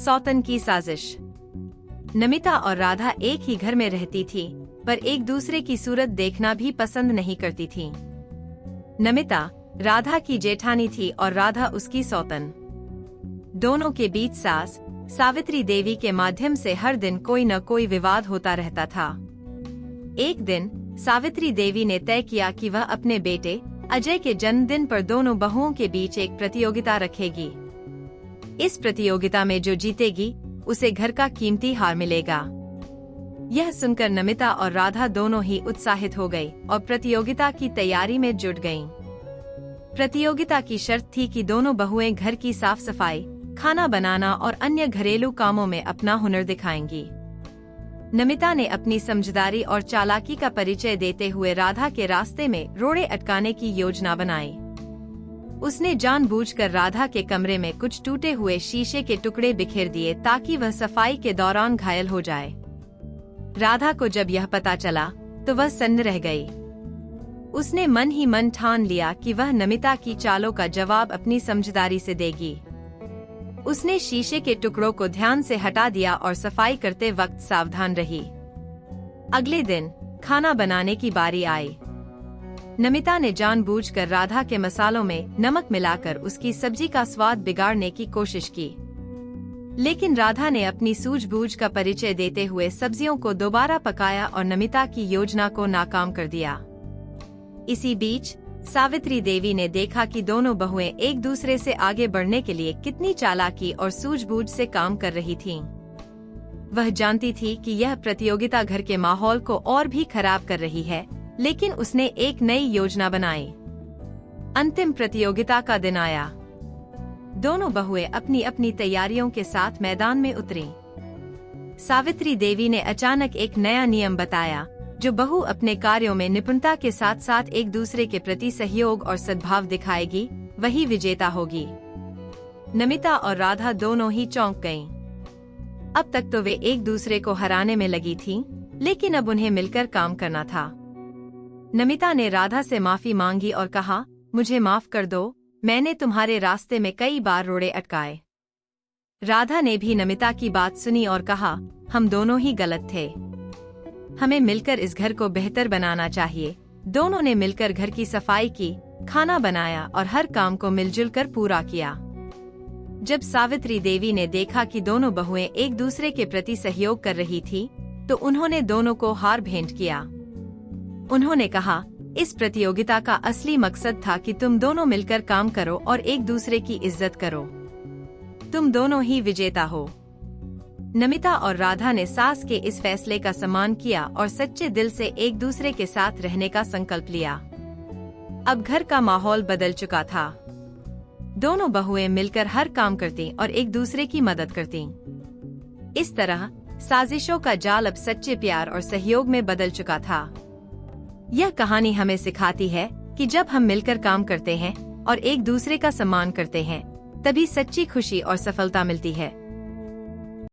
सौतन की साजिश। नमिता और राधा एक ही घर में रहती थी, पर एक दूसरे की सूरत देखना भी पसंद नहीं करती थी। नमिता राधा की जेठानी थी और राधा उसकी सौतन। दोनों के बीच सास सावित्री देवी के माध्यम से हर दिन कोई न कोई विवाद होता रहता था। एक दिन सावित्री देवी ने तय किया कि वह अपने बेटे अजय के जन्मदिन पर दोनों बहुओं के बीच एक प्रतियोगिता रखेगी। इस प्रतियोगिता में जो जीतेगी उसे घर का कीमती हार मिलेगा। यह सुनकर नमिता और राधा दोनों ही उत्साहित हो गई और प्रतियोगिता की तैयारी में जुट गईं। प्रतियोगिता की शर्त थी कि दोनों बहुएं घर की साफ सफाई, खाना बनाना और अन्य घरेलू कामों में अपना हुनर दिखाएंगी। नमिता ने अपनी समझदारी और चालाकी का परिचय देते हुए राधा के रास्ते में रोड़े अटकाने की योजना बनाई। उसने जानबूझकर राधा के कमरे में कुछ टूटे हुए शीशे के टुकड़े बिखेर दिए ताकि वह सफाई के दौरान घायल हो जाए। राधा को जब यह पता चला तो वह सन्न रह गई। उसने मन ही मन ठान लिया कि वह नमिता की चालों का जवाब अपनी समझदारी से देगी। उसने शीशे के टुकड़ों को ध्यान से हटा दिया और सफाई करते वक्त सावधान रही। अगले दिन खाना बनाने की बारी आई। नमिता ने जानबूझकर राधा के मसालों में नमक मिलाकर उसकी सब्जी का स्वाद बिगाड़ने की कोशिश की, लेकिन राधा ने अपनी सूझबूझ का परिचय देते हुए सब्जियों को दोबारा पकाया और नमिता की योजना को नाकाम कर दिया। इसी बीच सावित्री देवी ने देखा कि दोनों बहुएं एक दूसरे से आगे बढ़ने के लिए कितनी चालाकी और सूझबूझ से काम कर रही थीं। वह जानती थी कि यह प्रतियोगिता घर के माहौल को और भी खराब कर रही है, लेकिन उसने एक नई योजना बनाई। अंतिम प्रतियोगिता का दिन आया। दोनों बहुएं अपनी अपनी तैयारियों के साथ मैदान में उतरीं। सावित्री देवी ने अचानक एक नया नियम बताया, जो बहु अपने कार्यों में निपुणता के साथ साथ एक दूसरे के प्रति सहयोग और सद्भाव दिखाएगी, वही विजेता होगी। नमिता और राधा दोनों ही चौंक गईं। अब तक तो वे एक दूसरे को हराने में लगी थीं, लेकिन अब उन्हें मिलकर काम करना था। नमिता ने राधा से माफी मांगी और कहा, मुझे माफ कर दो, मैंने तुम्हारे रास्ते में कई बार रोड़े अटकाए। राधा ने भी नमिता की बात सुनी और कहा, हम दोनों ही गलत थे, हमें मिलकर इस घर को बेहतर बनाना चाहिए। दोनों ने मिलकर घर की सफाई की, खाना बनाया और हर काम को मिलजुल कर पूरा किया। जब सावित्री देवी ने देखा कि दोनों बहुएं एक दूसरे के प्रति सहयोग कर रही थी, तो उन्होंने दोनों को हार भेंट किया। उन्होंने कहा, इस प्रतियोगिता का असली मकसद था कि तुम दोनों मिलकर काम करो और एक दूसरे की इज्जत करो। तुम दोनों ही विजेता हो। नमिता और राधा ने सास के इस फैसले का सम्मान किया और सच्चे दिल से एक दूसरे के साथ रहने का संकल्प लिया। अब घर का माहौल बदल चुका था। दोनों बहुएं मिलकर हर काम करती और एक दूसरे की मदद करती। इस तरह साजिशों का जाल अब सच्चे प्यार और सहयोग में बदल चुका था। यह कहानी हमें सिखाती है कि जब हम मिलकर काम करते हैं और एक दूसरे का सम्मान करते हैं, तभी सच्ची खुशी और सफलता मिलती है।